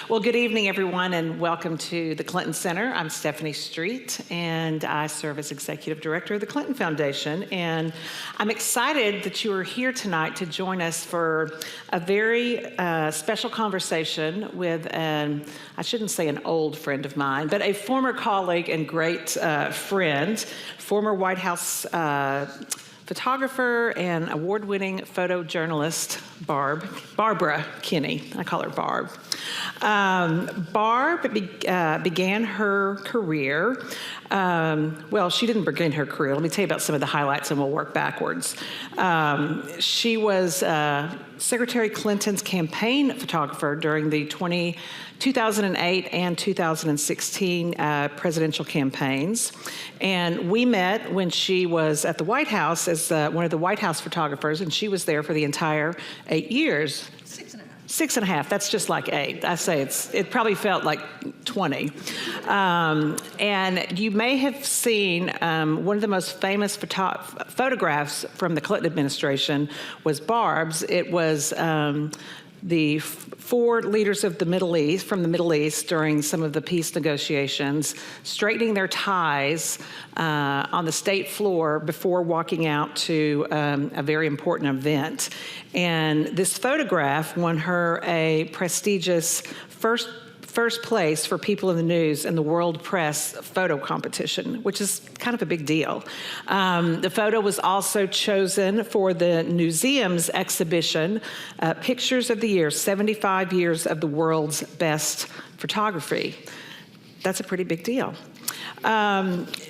Well, good evening, everyone, and welcome to the Clinton Center. I'm Stephanie Street, and I serve as Executive Director of the Clinton Foundation. And I'm excited that you are here tonight to join us for a very special conversation with I shouldn't say an old friend of mine, but a former colleague and great friend, former White House photographer and award-winning photojournalist Barbara Kinney. I call her Barb. Barb began her career. Well, she didn't begin her career. Let me tell you about some of the highlights, and we'll work backwards. She was Secretary Clinton's campaign photographer during the 2008 and 2016 presidential campaigns. And we met when she was at the White House as one of the White House photographers, and she was there for the entire 8 years. 6.5, that's just like 8. I say it probably felt like 20. And you may have seen one of the most famous photographs from the Clinton administration was Barb's. It was the 4 leaders of the Middle East, from the Middle East during some of the peace negotiations, straightening their ties on the state floor before walking out to a very important event. And this photograph won her a prestigious first place for People in the News in the World Press photo competition, which is kind of a big deal. The photo was also chosen for the museum's exhibition, Pictures of the Year, 75 Years of the World's Best Photography. That's a pretty big deal.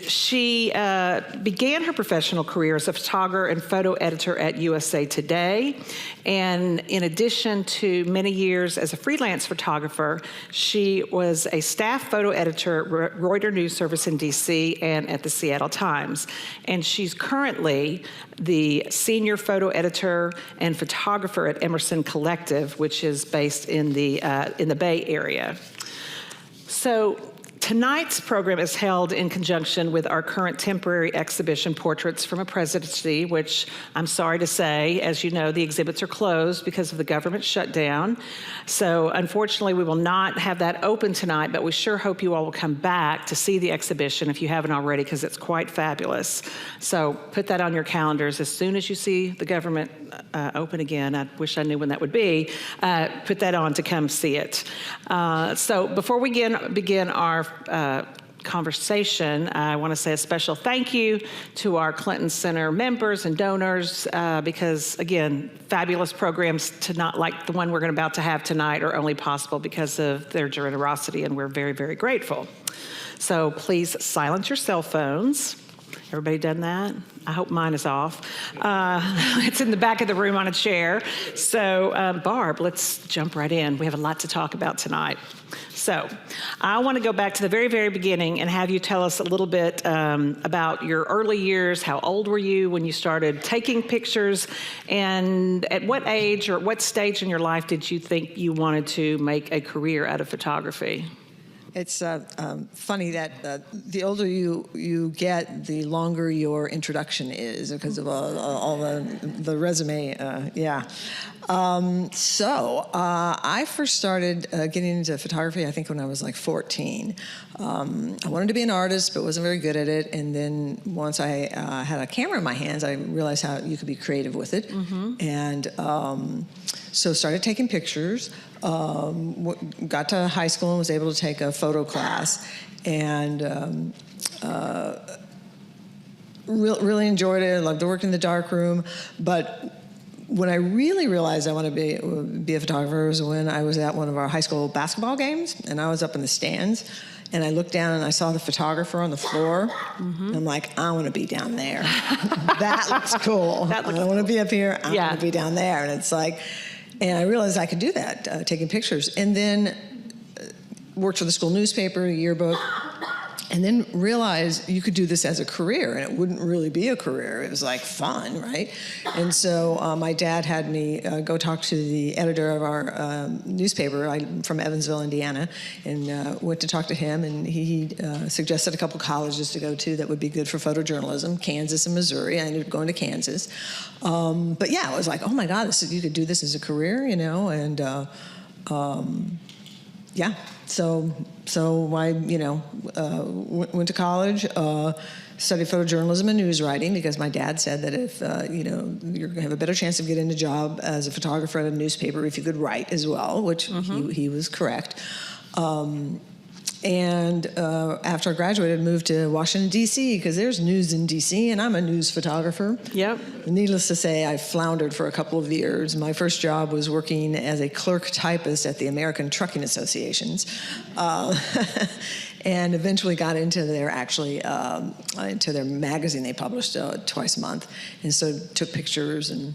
She began her professional career as a photographer and photo editor at USA Today. And in addition to many years as a freelance photographer, she was a staff photo editor at Reuters News Service in DC and at the Seattle Times. And she's currently the senior photo editor and photographer at Emerson Collective, which is based in the Bay Area. So tonight's program is held in conjunction with our current temporary exhibition, Portraits from a Presidency, which I'm sorry to say, as you know, the exhibits are closed because of the government shutdown. So unfortunately, we will not have that open tonight, but we sure hope you all will come back to see the exhibition if you haven't already, because it's quite fabulous. So put that on your calendars. As soon as you see the government open again, I wish I knew when that would be, put that on to come see it. So before we begin our conversation, I want to say a special thank you to our Clinton Center members and donors because, again, fabulous programs like the one we're about to have tonight are only possible because of their generosity, and we're very, very grateful. So please silence your cell phones. Everybody done that? I hope mine is off. It's in the back of the room on a chair. So, Barb, let's jump right in. We have a lot to talk about tonight. So, I want to go back to the very, very beginning and have you tell us a little bit about your early years. How old were you when you started taking pictures? And at what age or what stage in your life did you think you wanted to make a career out of photography? It's funny that the older you get, the longer your introduction is because of all the resume. So I first started getting into photography, I think, when I was like 14. I wanted to be an artist, but wasn't very good at it. And then once I had a camera in my hands, I realized how you could be creative with it. Mm-hmm. And so started taking pictures. Got to high school and was able to take a photo class, and really enjoyed it. I loved to work in the darkroom, but when I really realized I wanted to be a photographer was when I was at one of our high school basketball games, and I was up in the stands, and I looked down and I saw the photographer on the floor. Mm-hmm. And I'm like, I want to be down there. That looks cool. I don't want to be up here. I want to be down there. And it's like, and I realized I could do that, taking pictures. And then worked for the school newspaper, yearbook, and then realized you could do this as a career, and it wouldn't really be a career. It was like fun, right? And so my dad had me go talk to the editor of our newspaper. I'm from Evansville, Indiana, and went to talk to him, and he suggested a couple colleges to go to that would be good for photojournalism, Kansas and Missouri. I ended up going to Kansas. But yeah, I was like, oh my God, you could do this as a career, you know, and yeah. So I, went to college, studied photojournalism and news writing because my dad said that if, you're going to have a better chance of getting a job as a photographer at a newspaper if you could write as well, which he was correct. And after I graduated, I moved to Washington, D.C., because there's news in D.C., and I'm a news photographer. Yep. Needless to say, I floundered for a couple of years. My first job was working as a clerk typist at the American Trucking Associations, and eventually got into their into their magazine they published twice a month, and so took pictures and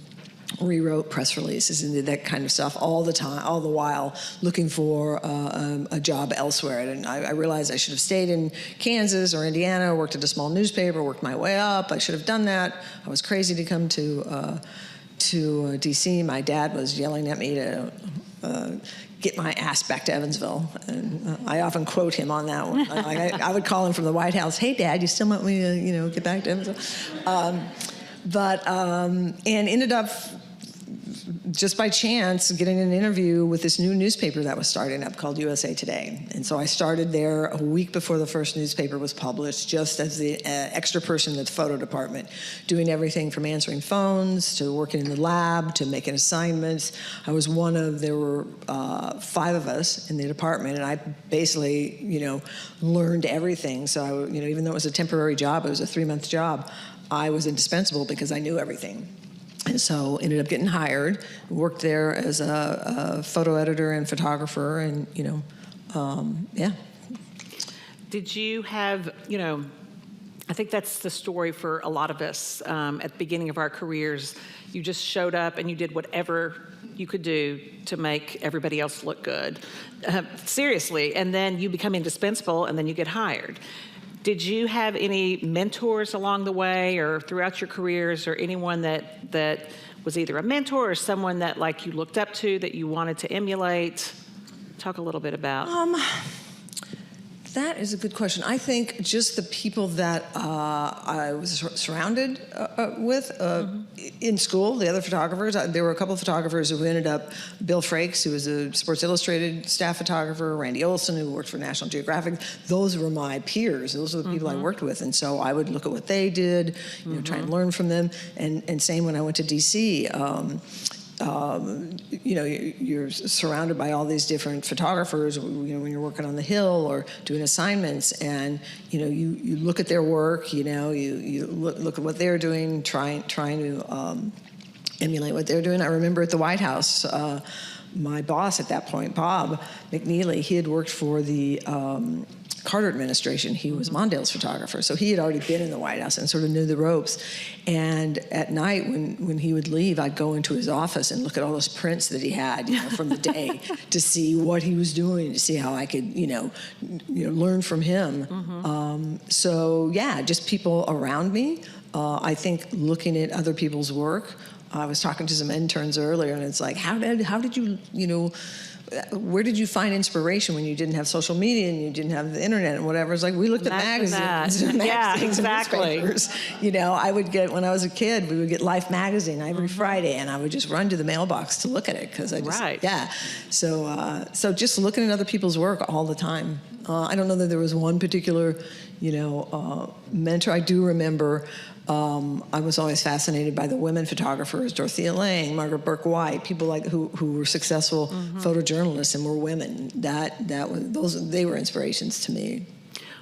rewrote press releases and did that kind of stuff all the time, all the while looking for a job elsewhere. And I realized I should have stayed in Kansas or Indiana, worked at a small newspaper, worked my way up. I should have done that. I was crazy to come to D.C. My dad was yelling at me to get my ass back to Evansville. And I often quote him on that one. I would call him from the White House, "Hey, Dad, you still want me to, get back to Evansville?" And ended up just by chance getting an interview with this new newspaper that was starting up called USA Today. And so I started there a week before the first newspaper was published, just as the extra person in the photo department, doing everything from answering phones to working in the lab to making assignments. I was there were 5 of us in the department, and I basically, learned everything. So, even though it was a temporary job, it was a 3-month job, I was indispensable because I knew everything. And so ended up getting hired, worked there as a photo editor and photographer, and, yeah. Did you have, I think that's the story for a lot of us at the beginning of our careers. You just showed up and you did whatever you could do to make everybody else look good. Seriously. And then you become indispensable, and then you get hired. Did you have any mentors along the way or throughout your careers, or anyone that was either a mentor or someone that you looked up to that you wanted to emulate? Talk a little bit about. That is a good question. I think just the people that I was surrounded with in school, the other photographers. There were a couple of photographers who ended up, Bill Frakes, who was a Sports Illustrated staff photographer, Randy Olson, who worked for National Geographic. Those were my peers. Those were the people I worked with. And so I would look at what they did, try and learn from them. And same when I went to D.C., you're surrounded by all these different photographers, when you're working on the Hill or doing assignments, and, you look at their work, you look at what they're doing, trying to emulate what they're doing. I remember at the White House, my boss at that point, Bob McNeely, he had worked for the Carter administration. He was Mondale's photographer, so he had already been in the White House and sort of knew the ropes. And at night, when he would leave, I'd go into his office and look at all those prints that he had, from the day, to see what he was doing, to see how I could, learn from him. So yeah, just people around me. I think looking at other people's work. I was talking to some interns earlier, and it's like, how did you, where did you find inspiration when you didn't have social media and you didn't have the internet and whatever? It's like we looked at magazines and newspapers. I would get, when I was a kid, we would get Life magazine every Friday, and I would just run to the mailbox to look at it because I just So just looking at other people's work all the time. I don't know that there was one particular, mentor. I do remember. I was always fascinated by the women photographers, Dorothea Lange, Margaret Burke White, people who were successful photojournalists and were women. They were inspirations to me.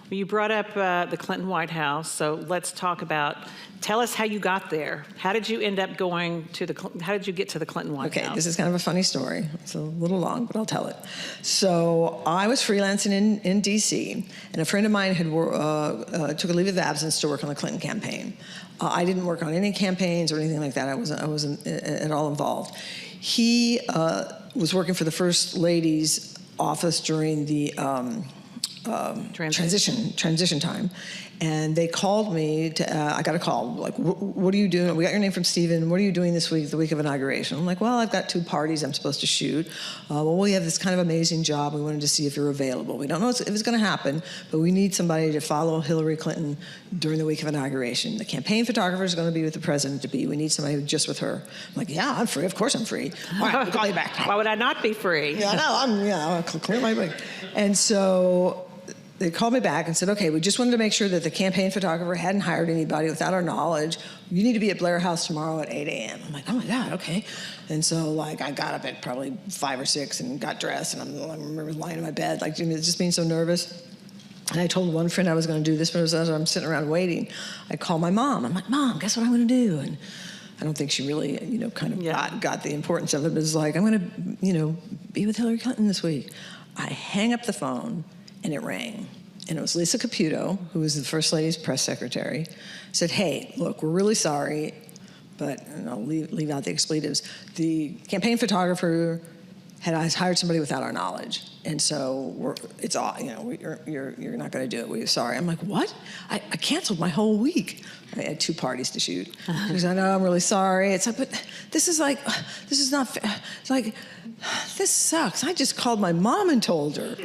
Well, you brought up the Clinton White House, so let's talk about. Tell us how you got there. How did you end up going to how did you get to the Clinton White House? Okay, this is kind of a funny story. It's a little long, but I'll tell it. So I was freelancing in D.C., and a friend of mine had took a leave of absence to work on the Clinton campaign. I didn't work on any campaigns or anything like that. I wasn't at all involved. He was working for the First Lady's office during the transition time, And they called me. I got a call, like, what are you doing? We got your name from Stephen. What are you doing this week, the week of inauguration? I'm like, well, I've got 2 parties I'm supposed to shoot. Well, we have this kind of amazing job. We wanted to see if you're available. We don't know if it's going to happen, but we need somebody to follow Hillary Clinton during the week of inauguration. The campaign photographer is going to be with the president-to-be. We need somebody just with her. I'm like, yeah, I'm free. Of course I'm free. All right, we'll call you back. Why would I not be free? Yeah, no, I'll clear my way. And so they called me back and said, okay, we just wanted to make sure that the campaign photographer hadn't hired anybody without our knowledge. You need to be at Blair House tomorrow at 8 a.m. I'm like, oh my God, okay. And so like I got up at probably 5 or 6 and got dressed, and I remember lying in my bed, like just being so nervous. And I told one friend I was going to do this, but as I'm sitting around waiting, I called my mom. I'm like, Mom, guess what I'm going to do? And I don't think she really, kind of got the importance of it. But it's like, I'm going to, be with Hillary Clinton this week. I hang up the phone, and it rang. And it was Lisa Caputo, who was the First Lady's press secretary, said, hey, look, we're really sorry, but, and I'll leave out the expletives, the campaign photographer has hired somebody without our knowledge. And so it's all, you're not going to do it. We're sorry. I'm like, what? I canceled my whole week. I had 2 parties to shoot. She said, I know, I'm really sorry. It's like, but this is not fair. It's like, this sucks. I just called my mom and told her.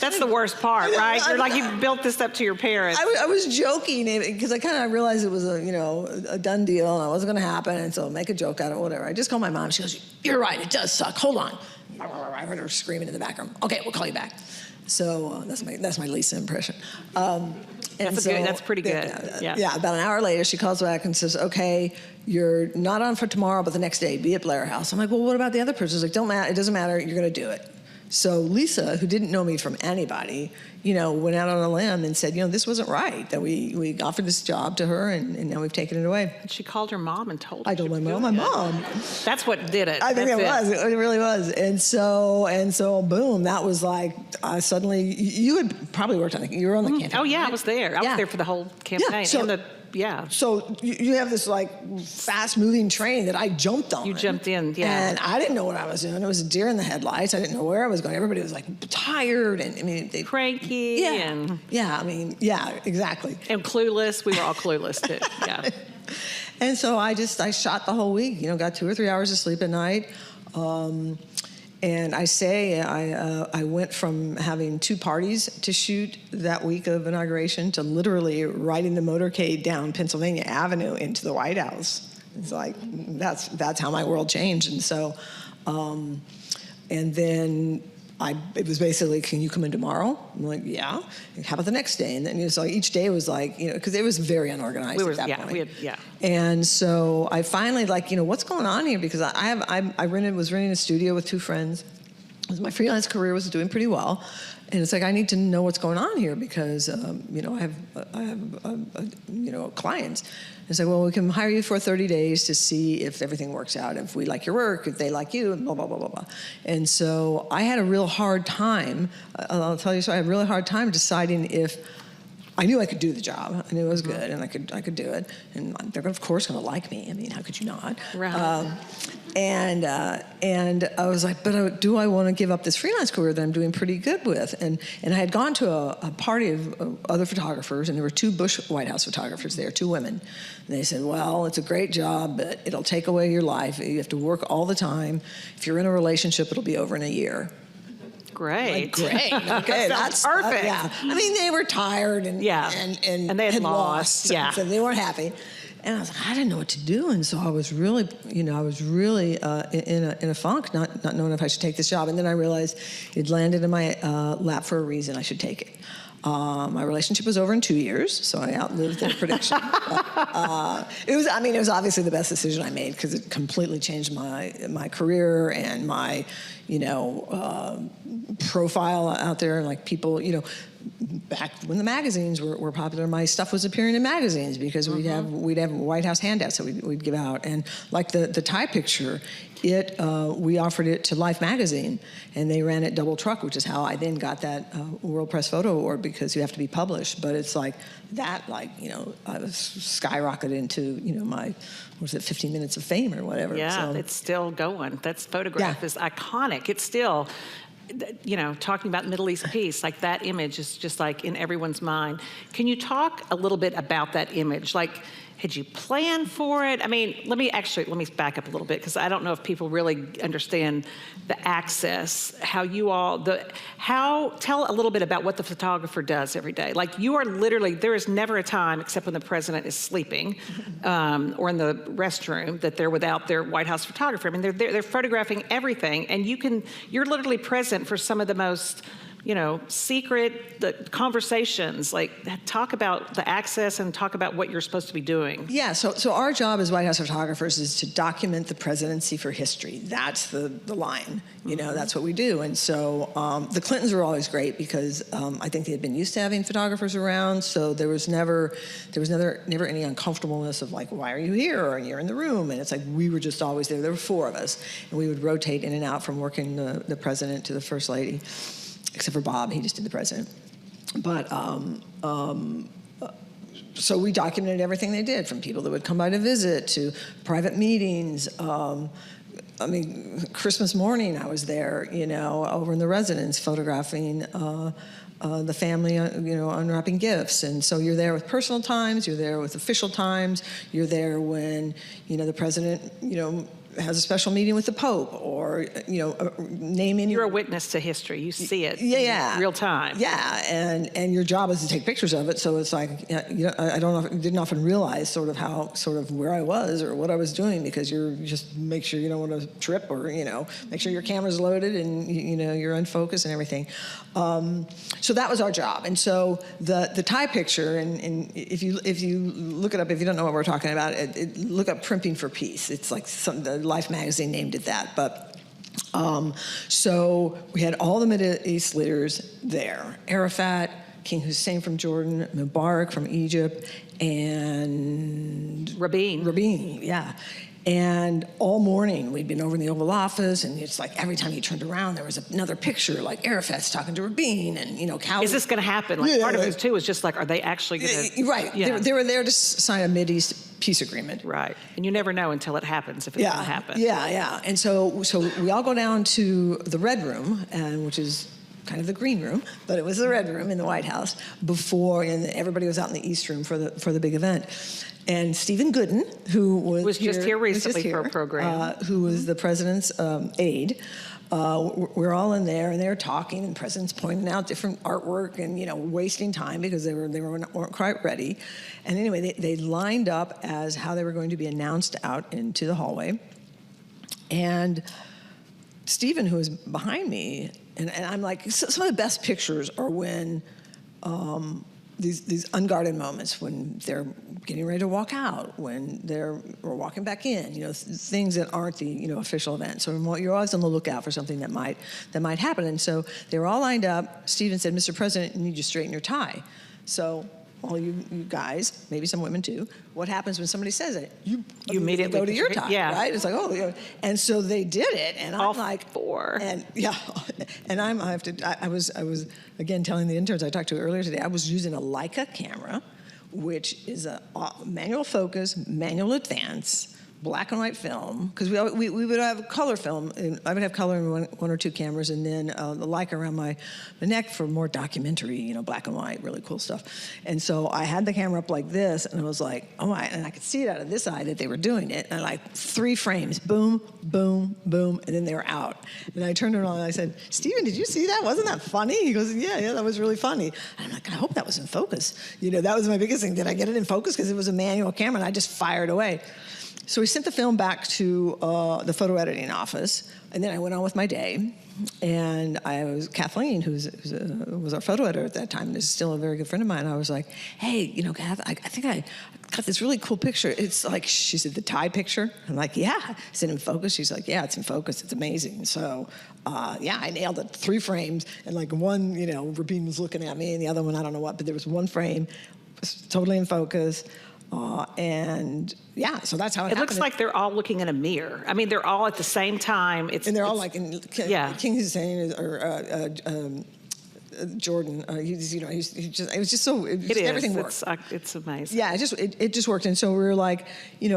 That's the worst part, right? You're like, you built this up to your parents. I was joking because I kind of realized it was a done deal and it wasn't going to happen, and so make a joke out of it, whatever. I just called my mom. She goes, you're right, it does suck. Hold on. I heard her screaming in the back room. Okay, we'll call you back. So that's my Lisa impression. That's pretty good. Yeah, about an hour later, she calls back and says, okay, you're not on for tomorrow, but the next day, be at Blair House. I'm like, well, what about the other person? She's like, it doesn't matter, you're going to do it. So Lisa, who didn't know me from anybody, went out on a limb and said, this wasn't right, that we offered this job to her, and now we've taken it away. And she called her mom and told her. I told my mom. That's what did it. I think it really was. And so boom, that was like, suddenly, you had probably worked on it. You were on the campaign. Oh, yeah, I was there. I was there for the whole campaign. So you have this like fast-moving train that I jumped on. You jumped in, yeah. And I didn't know what I was doing. It was a deer in the headlights. I didn't know where I was going. Everybody was like tired and they cranky. Yeah, exactly. And clueless. We were all clueless too. Yeah. And so I shot the whole week. Got 2 or 3 hours of sleep at night. And I went from having 2 parties to shoot that week of inauguration to literally riding the motorcade down Pennsylvania Avenue into the White House. It's like, that's how my world changed. And so, and then it was basically, can you come in tomorrow? I'm like, yeah. How about the next day? And then so each day was like, because it was very unorganized at that point. And so I finally what's going on here? Because I was renting a studio with 2 friends. My freelance career was doing pretty well, and it's like I need to know what's going on here because I have clients. It's like, well, we can hire you for 30 days to see if everything works out, if we like your work, if they like you, and blah blah blah blah blah. And so I had a real hard time. I'll tell you, so I had a really hard time deciding if. I knew I could do the job. I knew it was good, and I could do it. And they're of course going to like me. I mean, how could you not? Right. And I was like, but do I want to give up this freelance career that I'm doing pretty good with? And I had gone to a party of other photographers, and there were 2 Bush White House photographers there, 2 women. And they said, well, it's a great job, but it'll take away your life. You have to work all the time. If you're in a relationship, it'll be over in a year. Great. Great. Okay, that's perfect. Yeah. I mean, they were tired and they had lost. Yeah. So they weren't happy. And I was like, I didn't know what to do. And so I was really, in a funk, not knowing if I should take this job. And then I realized it landed in my lap for a reason. I should take it. My relationship was over in 2 years, so I outlived their prediction. It was obviously the best decision I made because it completely changed my career and my, profile out there. And like people, back when the magazines were popular, my stuff was appearing in magazines because we'd have White House handouts that we'd give out, and like the tie picture. We offered it to Life magazine, and they ran it double truck, which is how I then got that World Press Photo Award because you have to be published. But it's like that, I was skyrocketed into my 15 minutes of fame or whatever. Yeah, so. it's still going. That photograph is iconic. It's still. talking about Middle East peace, like that image is just like in everyone's mind. Can you talk a little bit about that image? Like, had you planned for it? I mean, let me back up a little bit, because I don't know if people really understand the access, tell a little bit about what the photographer does every day. Like, you are literally, there is never a time, except when the president is sleeping or in the restroom, that they're without their White House photographer. I mean, they're photographing everything, and you're literally present for some of the most secret conversations. Like, talk about the access and talk about what you're supposed to be doing. Yeah, so our job as White House photographers is to document the presidency for history. That's the line. That's what we do. And so the Clintons were always great because I think they had been used to having photographers around, so there was never any uncomfortableness of like, why are you here? Or you're in the room. And it's like, we were just always there. There were 4 of us, and we would rotate in and out from working the president to the first lady. Except for Bob, he just did the president. But so we documented everything they did, from people that would come by to visit to private meetings. Christmas morning I was there, over in the residence photographing the family, unwrapping gifts. And so you're there with personal times, you're there with official times, you're there when, the president, has a special meeting with the Pope, or name any. You're a witness to history. You see it in real time. Yeah, and your job is to take pictures of it. So it's like, didn't often realize sort of where I was or what I was doing, because you're just make sure you don't want to trip, or make sure your camera's loaded and you're unfocused and everything. So that was our job. And so the tie picture, and if you look it up, if you don't know what we're talking about, look up Primping for Peace. It's like the Life magazine named it that. But so we had all the Middle East leaders there: Arafat, King Hussein from Jordan, Mubarak from Egypt, and Rabin, yeah. And all morning we'd been over in the Oval Office, and it's like every time you turned around there was another picture, like Arafat's talking to Rabin, and Cal. Is this going to happen? Like, part of it too was just like, are they actually going to? Right. Yeah. They were there to sign a Mideast peace agreement. Right. And you never know until it happens if it's going to happen. Yeah. And so we all go down to the Red Room, which is kind of the green room, but it was the Red Room in the White House before, and everybody was out in the East Room for the big event. And Stephen Gooden, who was just here recently for a program, who was the president's aide. We're all in there, and they're talking, and the president's pointing out different artwork, and wasting time because they weren't quite ready. And anyway, they lined up as how they were going to be announced out into the hallway. And Stephen, who was behind me, and I'm like, some of the best pictures are when these unguarded moments, when they're getting ready to walk out, when we're walking back in, things that aren't the official event. So you're always on the lookout for something that might happen. And so they were all lined up. Stephen said, "Mr. President, you need to straighten your tie." So all you guys, maybe some women too, what happens when somebody says it? You immediately go to your tie, right? It's like, oh, yeah. And so they did it, and I'm like, 4. And yeah, and I was again telling the interns I talked to earlier today, I was using a Leica camera, which is a manual focus, manual advance, black and white film, because we would have color film. And I would have color in one or two cameras, and then the Leica around my neck for more documentary, black and white, really cool stuff. And so I had the camera up like this, and I was like, oh my, and I could see it out of this eye that they were doing it, and like 3 frames, boom, boom, boom, and then they were out. And I turned around and I said, "Stephen, did you see that? Wasn't that funny?" He goes, yeah, that was really funny. And I'm like, I hope that was in focus. That was my biggest thing. Did I get it in focus? Because it was a manual camera, and I just fired away. So we sent the film back to the photo editing office, and then I went on with my day. And I was Kathleen, who was our photo editor at that time, and is still a very good friend of mine. I was like, "Hey, Kath, I think I got this really cool picture. It's like," she said, "the tie picture." I'm like, "Yeah." Is it in focus? She's like, "Yeah, it's in focus. It's amazing." So, I nailed it. 3 frames, and like one, Rabin was looking at me, and the other one, I don't know what, but there was one frame, was totally in focus. And yeah, so that's how it happened. Looks like they're all looking in a mirror. I mean, they're all at the same time. And they're all like in King Hussein or Jordan. It was just so. Everything worked. It's amazing. Yeah, it just worked. And so we were like,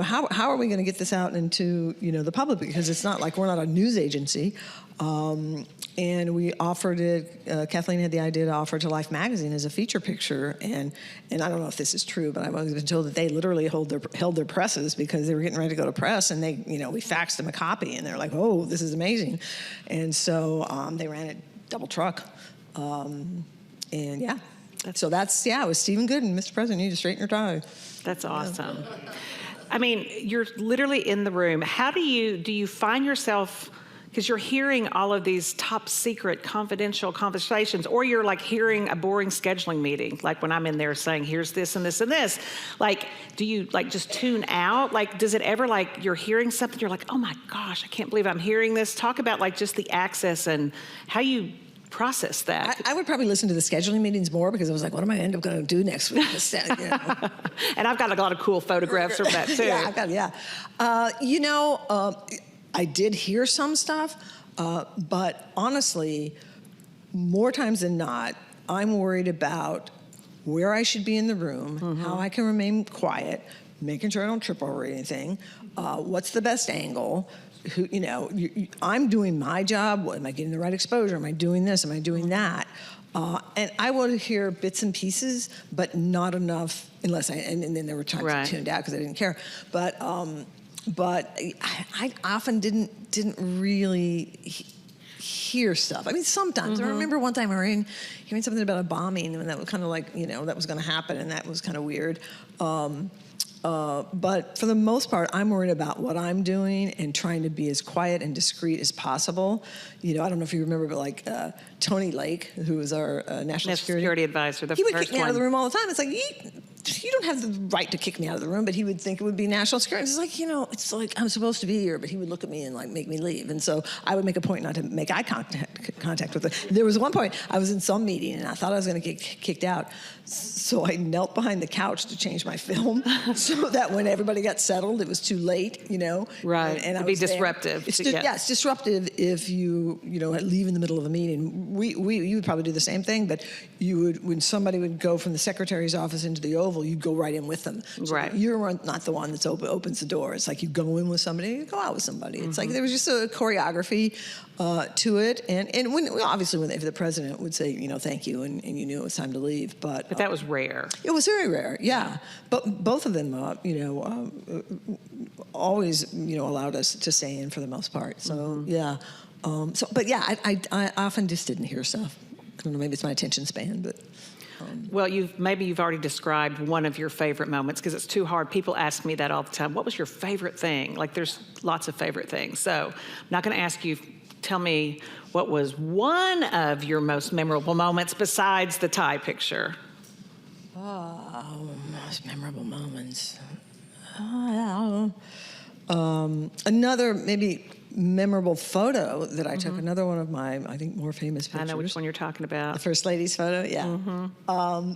how are we going to get this out into the public, because it's not like we're not a news agency. And we offered it. Kathleen had the idea to offer it to Life magazine as a feature picture, and I don't know if this is true, but I've been told that they literally held their presses because they were getting ready to go to press, and we faxed them a copy, and they're like, oh, this is amazing, and so they ran it double truck, and yeah. So it was Stephen Gooden, Mr. President, you need to straighten your tie. That's awesome. Yeah. I mean, you're literally in the room. How do you find yourself? Because you're hearing all of these top secret confidential conversations, or you're like hearing a boring scheduling meeting, like when I'm in there saying, here's this and this and this. Like, do you like just tune out? Like, does it ever like you're hearing something, you're like, oh my gosh, I can't believe I'm hearing this? Talk about like just the access and how you process that. I would probably listen to the scheduling meetings more, because I was like, what am I end up going to do next week? And I've got a lot of cool photographs from that too. I did hear some stuff, but honestly, more times than not, I'm worried about where I should be in the room, how I can remain quiet, making sure I don't trip over anything, what's the best angle, I'm doing my job, am I getting the right exposure, am I doing this, am I doing that? And I would hear bits and pieces, but not enough, and then there were times I tuned out because I didn't care. But I often didn't really hear stuff. I mean, sometimes. I remember one time hearing something about a bombing, and that was kind of like, that was going to happen, and that was kind of weird. But for the most part, I'm worried about what I'm doing and trying to be as quiet and discreet as possible. I don't know if you remember, but Tony Lake, who was our national security advisor, he would kick me out of the room all the time. It's like, you don't have the right to kick me out of the room, but he would think it would be national security. It's like I'm supposed to be here, but he would look at me and like make me leave. And so I would make a point not to make eye contact with him. There was one point I was in some meeting and I thought I was going to get kicked out. So I knelt behind the couch to change my film so that when everybody got settled, it was too late, Right. And it'd be disruptive. It's disruptive if you leave in the middle of a meeting. You would probably do the same thing, but you would, when somebody would go from the secretary's office into the Oval, you'd go right in with them. So right. You're not the one that opens the door. It's like you go in with somebody, you go out with somebody. It's like there was just a choreography to it. And if the president would say, thank you, and you knew it was time to leave. But that was rare. It was very rare, yeah. But both of them, always, allowed us to stay in for the most part. So, yeah. I often just didn't hear stuff. I don't know, maybe it's my attention span, but... Well, you've already described one of your favorite moments, because it's too hard. People ask me that all the time. What was your favorite thing? Like, there's lots of favorite things. So I'm not going to ask you, tell me what was one of your most memorable moments besides the tie picture. Most memorable moments. Another maybe memorable photo that I took, another one of my, I think, more famous pictures. I know which one you're talking about. The First Lady's photo, yeah.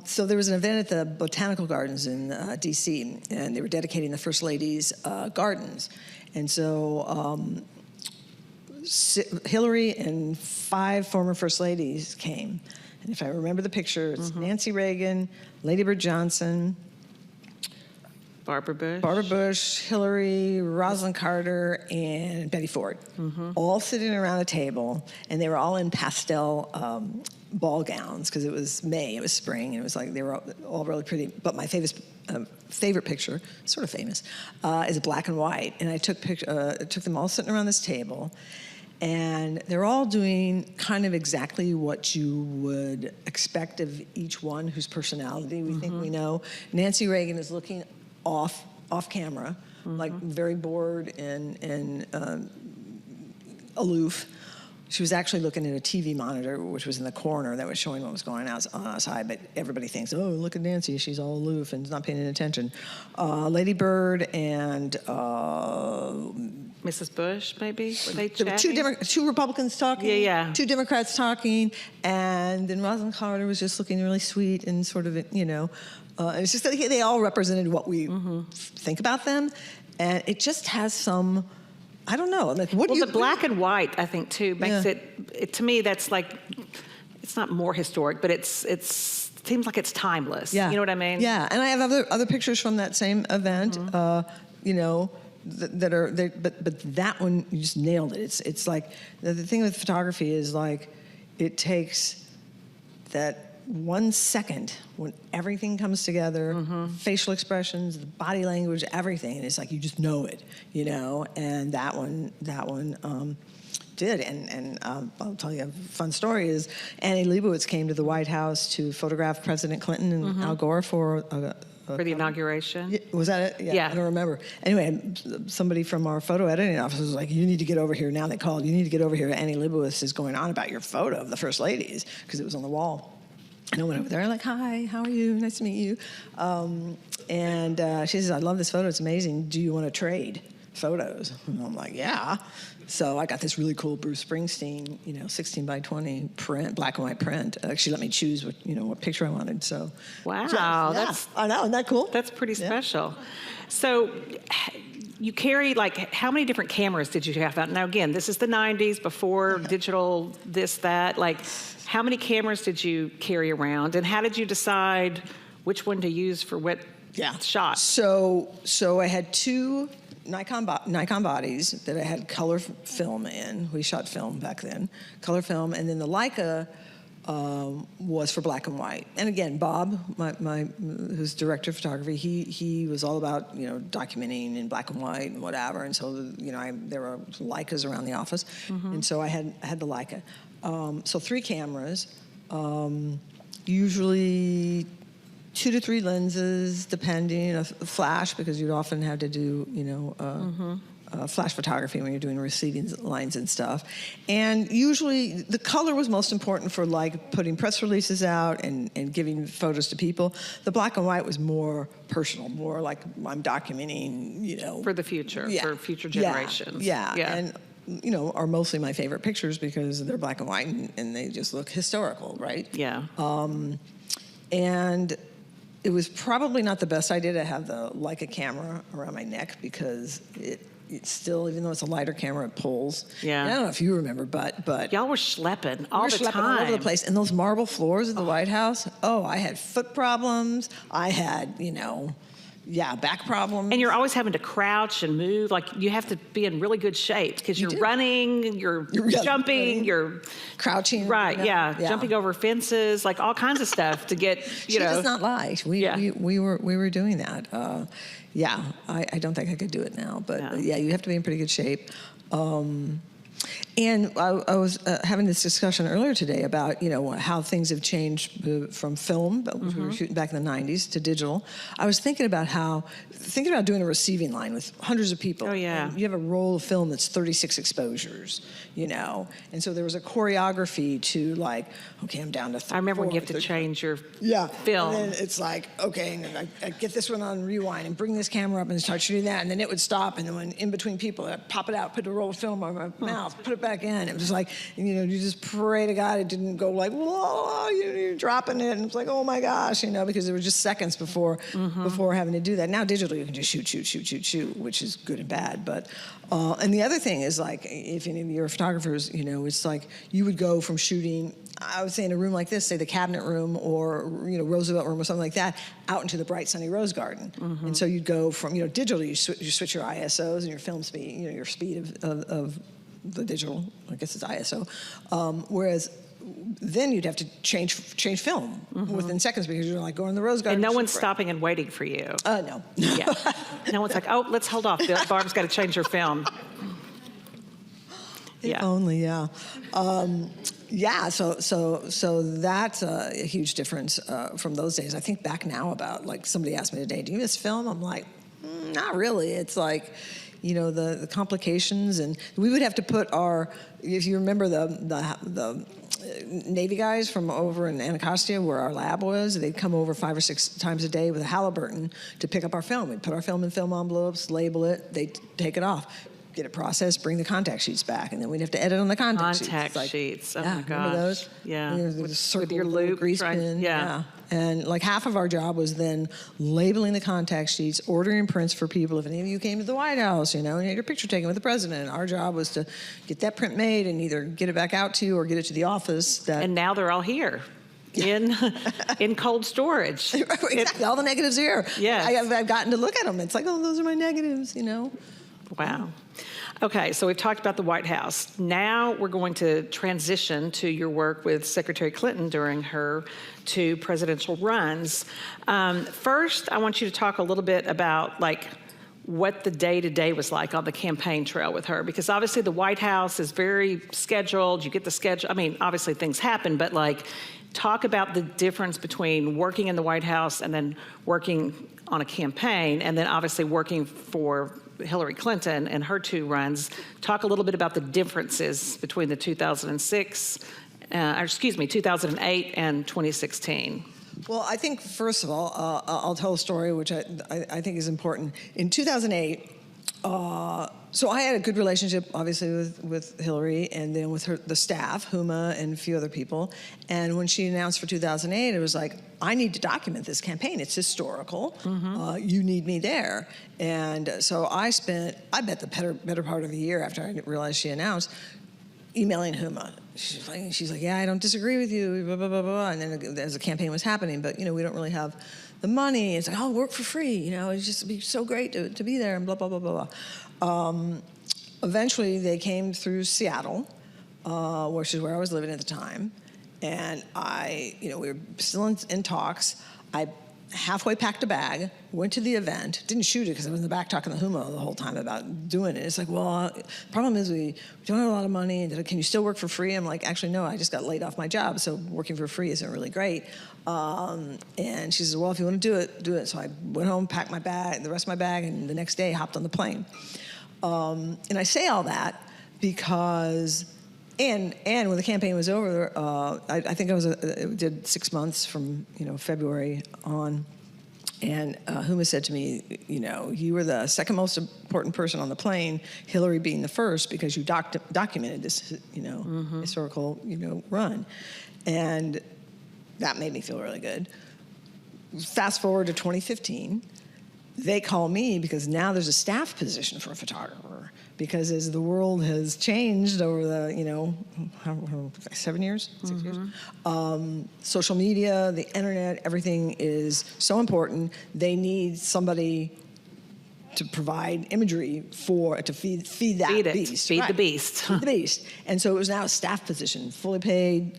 So there was an event at the Botanical Gardens in D.C., and they were dedicating the First Lady's gardens. And so Hillary and 5 former First Ladies came. And if I remember the picture, it's Nancy Reagan, Lady Bird Johnson, Barbara Bush, Hillary, Rosalind Carter, and Betty Ford, all sitting around a table, and they were all in pastel ball gowns because it was May, it was spring, and it was like they were all really pretty. But my favorite picture, sort of famous, is black and white, and I took them all sitting around this table. And they're all doing kind of exactly what you would expect of each one whose personality we think we know. Nancy Reagan is looking off camera, like very bored and aloof. She was actually looking at a TV monitor, which was in the corner, that was showing what was going on outside, but everybody thinks, oh, look at Nancy, she's all aloof and not paying any attention. Lady Bird and... Mrs. Bush, maybe? Were they there were two Republicans talking, yeah. 2 Democrats talking, and then Rosalind Carter was just looking really sweet and sort of, it's just that they all represented what we think about them, and it just has some... I don't know. Like, the black and white, I think, too, makes it, to me, that's like, it's not more historic, but it seems like it's timeless. Yeah. You know what I mean? Yeah, and I have other pictures from that same event. You know, but that one you just nailed it. It's like the thing with photography is like it takes that 1 second when everything comes together, facial expressions, the body language, everything, and it's like you just know it, you know. And that one did. And I'll tell you a fun story is Annie Leibovitz came to the White House to photograph President Clinton and Al Gore for the inauguration. Was that it? Yeah. I don't remember. Anyway, somebody from our photo editing office was like, you need to get over here. Now they called, you need to get over here. Annie Leibovitz is going on about your photo of the first ladies because it was on the wall. And I went over there like, hi, how are you? Nice to meet you. And she says, I love this photo. It's amazing. Do you want to trade photos? And I'm like, yeah. So I got this really cool Bruce Springsteen, 16 by 20 print, black and white print. She let me choose what picture I wanted. So wow, yeah. I know, isn't that cool? That's pretty special. So you carry, like, how many different cameras did you have out? Now, again, this is the 90s, before digital, this, that. Like, how many cameras did you carry around? And how did you decide which one to use for what shot? So I had two Nikon bodies that I had color film in. We shot film back then, color film, and then the Leica was for black and white. And again, Bob, who's director of photography, he was all about documenting in black and white and whatever. And so there were Leicas around the office, and so I had the Leica. So 3 cameras, usually 2 to 3 lenses, depending, a flash, because you'd often have to do, flash photography when you're doing receiving lines and stuff. And usually the color was most important for like putting press releases out and giving photos to people. The black and white was more personal, more like I'm documenting, For the future, for future generations. Yeah. And are mostly my favorite pictures because they're black and white and they just look historical, right? Yeah. And it was probably not the best idea to have the Leica camera around my neck because it still, even though it's a lighter camera, it pulls. Yeah. And I don't know if you remember, but y'all were schlepping all the time. All over the place. And those marble floors at the White House, I had foot problems. I had, back problems. And you're always having to crouch and move. Like, you have to be in really good shape because you're running, you're jumping, you're crouching. Right, jumping over fences, like all kinds of stuff to get, She does not lie. We were doing that. I don't think I could do it now. But you have to be in pretty good shape. And I was having this discussion earlier today about, how things have changed from film, which we were shooting back in the 90s, to digital. I was thinking about doing a receiving line with hundreds of people. Oh, yeah. And you have a roll of film that's 36 exposures, And so there was a choreography to like, okay, I'm down to 4. I remember when you have to change your film. And then it's like, okay, and I get this one on rewind and bring this camera up and start shooting that. And then it would stop. And then when in between people, I'd pop it out, put a roll of film on my mouth, put it back in. It was like, you just pray to God it didn't go like, whoa, you're dropping it. And it's like, oh my gosh, because there were just seconds before having to do that. Now digital, you can just shoot, which is good and bad. But, and the other thing is like, if any of your photographers, it's like you would go from shooting, I would say in a room like this, say the cabinet room or, Roosevelt room or something like that, out into the bright sunny rose garden. And so you'd go from, digital, you switch your ISOs and your film speed, your speed of the digital, I guess it's ISO. Whereas then you'd have to change film within seconds because you're like going to the rose garden. And no one's stopping and waiting for you. No. Yeah. No one's like, let's hold off. Barb's got to change her film. If only, yeah. So that's a huge difference from those days. I think back now about, like, somebody asked me today, do you miss film? I'm like, not really. It's like, the complications, and we would have to put if you remember the Navy guys from over in Anacostia where our lab was, they'd come over 5 or 6 times a day with a Halliburton to pick up our film. We'd put our film in film envelopes, label it, they'd take it off, get it processed, bring the contact sheets back, and then we'd have to edit on the contact sheets. Contact sheets, oh my gosh. Remember those? Yeah, With your loop, grease right? pin. Yeah. And like half of our job was then labeling the contact sheets, ordering prints for people. If any of you came to the White House, and you had your picture taken with the president, our job was to get that print made and either get it back out to you or get it to the office. And now they're all here. In cold storage. Exactly. All the negatives are here. Yes. I've gotten to look at them. It's like, oh, those are my negatives, Wow. Okay, so we've talked about the White House. Now we're going to transition to your work with Secretary Clinton during her 2 presidential runs. First, I want you to talk a little bit about what the day-to-day was like on the campaign trail with her, because obviously the White House is very scheduled. You get the schedule. I mean, obviously things happen, but talk about the difference between working in the White House and then working on a campaign, and then obviously working for Hillary Clinton and her 2 runs. Talk a little bit about the differences between the 2008 and 2016. Well, I think, first of all, I'll tell a story which I think is important. In 2008, so I had a good relationship, obviously, with Hillary, and then with the staff, Huma, and a few other people. And when she announced for 2008, it was like, I need to document this campaign. It's historical. Mm-hmm. You need me there. And so I bet the better part of a year after I realized she announced, emailing Huma. She's like, yeah, I don't disagree with you, blah, blah, blah, blah. And then as the campaign was happening, but, we don't really have the money. It's like, I'll work for free. It's just be so great to be there, and blah, blah, blah, blah, blah. Eventually, they came through Seattle, which is where I was living at the time. And we were still in talks. I halfway packed a bag, went to the event, didn't shoot it because I was in the back talking to Huma the whole time about doing it. It's like, well, the problem is we don't have a lot of money. And can you still work for free? I'm like, actually, no, I just got laid off my job, so working for free isn't really great. And she says, well, if you want to do it, do it. So I went home, packed my bag, the rest of my bag, and the next day hopped on the plane. And I say all that because, and when the campaign was over, I think I did 6 months from February on, and Huma said to me, you were the second most important person on the plane, Hillary being the first, because you documented this mm-hmm. historical run, and that made me feel really good. Fast forward to 2015. They call me because now there's a staff position for a photographer, because as the world has changed over the, 7 years, 6 years, social media, the internet, everything is so important. They need somebody to provide imagery to feed that beast. Feed the beast. Feed the beast. And so it was now a staff position, fully paid,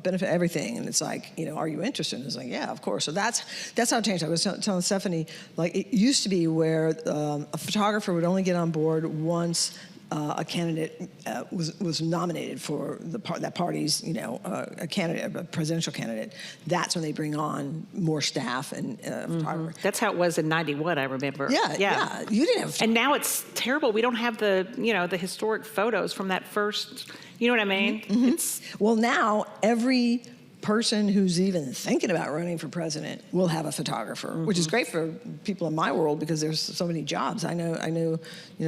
benefit, everything. And it's like, are you interested? And it's like, yeah, of course. So that's how it changed. I was telling Stephanie, it used to be where a photographer would only get on board once a candidate was nominated for that party's, a candidate, a presidential candidate. That's when they bring on more staff and photographer. That's how it was in '91. I remember. Yeah. You didn't have. And now it's terrible. We don't have the historic photos from that first. You know what I mean? Mm-hmm. Well, now every person who's even thinking about running for president will have a photographer, which is great for people in my world because there's so many jobs. I know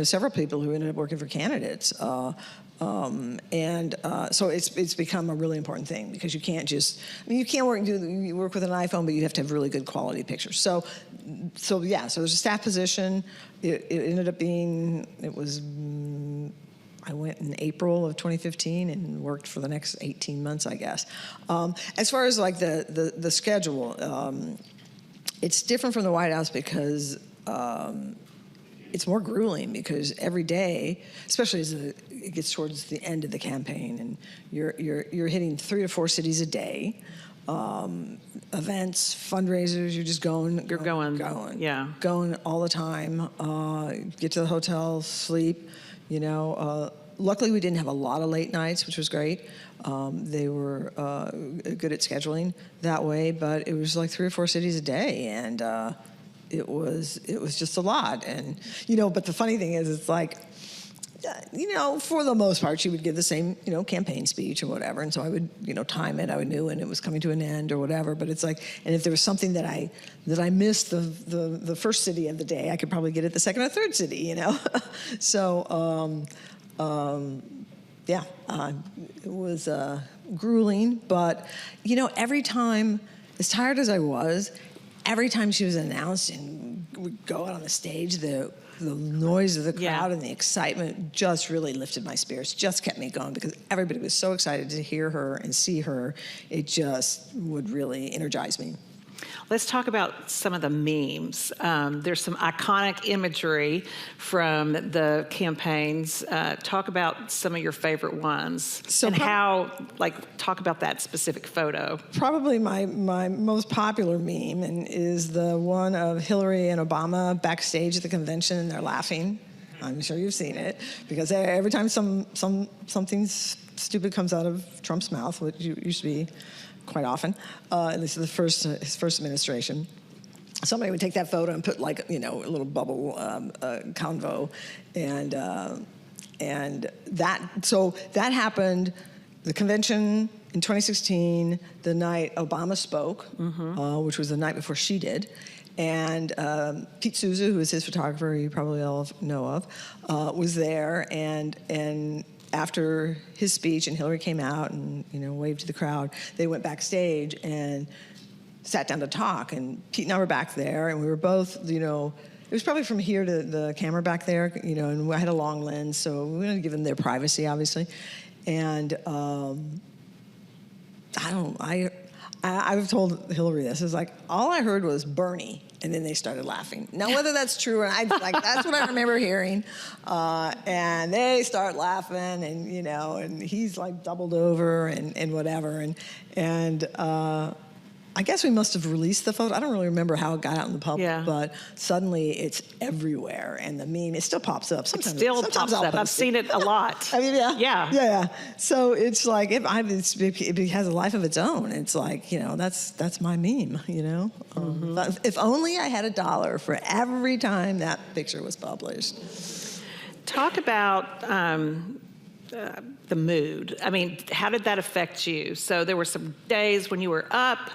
several people who ended up working for candidates, so it's become a really important thing because you can't just. You can't you work with an iPhone, but you have to have really good quality pictures. So there's a staff position. It ended up being I went in April of 2015 and worked for the next 18 months, I guess. As far as the schedule, it's different from the White House because it's more grueling because every day, especially as it gets towards the end of the campaign, and you're hitting 3 to 4 cities a day. Events, fundraisers, you're just going. Yeah. Going all the time. Get to the hotel, sleep. Luckily we didn't have a lot of late nights, which was great. They were good at scheduling that way, but it was like 3 or 4 cities a day, and it was just a lot. And but the funny thing is, it's like, for the most part, she would give the same campaign speech or whatever, and so I would time it. I would know when it was coming to an end or whatever. But it's like, and if there was something that I missed the first city of the day, I could probably get it the second or third city. So. It was grueling, but every time as tired as I was, every time she was announced and would go out on the stage, the noise of the crowd and the excitement just really lifted my spirits, just kept me going because everybody was so excited to hear her and see her. It just would really energize me. Let's talk about some of the memes. There's some iconic imagery from the campaigns. Talk about some of your favorite ones talk about that specific photo. Probably my most popular meme is the one of Hillary and Obama backstage at the convention and they're laughing. I'm sure you've seen it because every time something stupid comes out of Trump's mouth, which used to be quite often, at least his first administration, somebody would take that photo and put a little bubble convo, and that happened. The convention in 2016, the night Obama spoke, which was the night before she did, and Pete Souza, who is his photographer, you probably all know of, was there, and after his speech and Hillary came out and waved to the crowd, they went backstage and sat down to talk. And Pete and I were back there, and we were both, it was probably from here to the camera back there, and I had a long lens, so we wanted to give them their privacy, obviously. And I've told Hillary this. It's like all I heard was Bernie, and then they started laughing. Now, whether that's true or not, that's what I remember hearing. And they start laughing, and and he's like doubled over and whatever, and I guess we must have released the photo. I don't really remember how it got out in the public, but suddenly it's everywhere, and the meme, it still pops up. Sometimes it still pops up. I've seen it a lot. I mean, Yeah. Yeah. So it's like, it has a life of its own. It's like, that's my meme, But if only I had $1 for every time that picture was published. Talk about the mood. I mean, how did that affect you? So there were some days when you were up.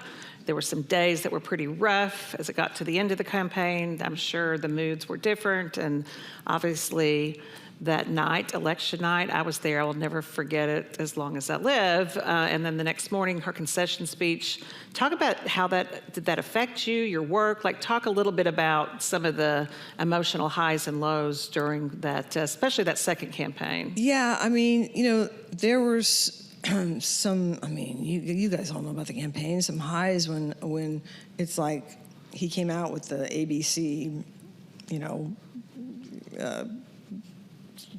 There were some days that were pretty rough as it got to the end of the campaign. I'm sure the moods were different. And obviously, that night, election night, I was there. I will never forget it as long as I live. And then the next morning, her concession speech. Talk about how did that affect you, your work? Talk a little bit about some of the emotional highs and lows during that, especially that second campaign. Yeah, I mean, there was some, you guys all know about the campaign, some highs when it's like he came out with the ABC,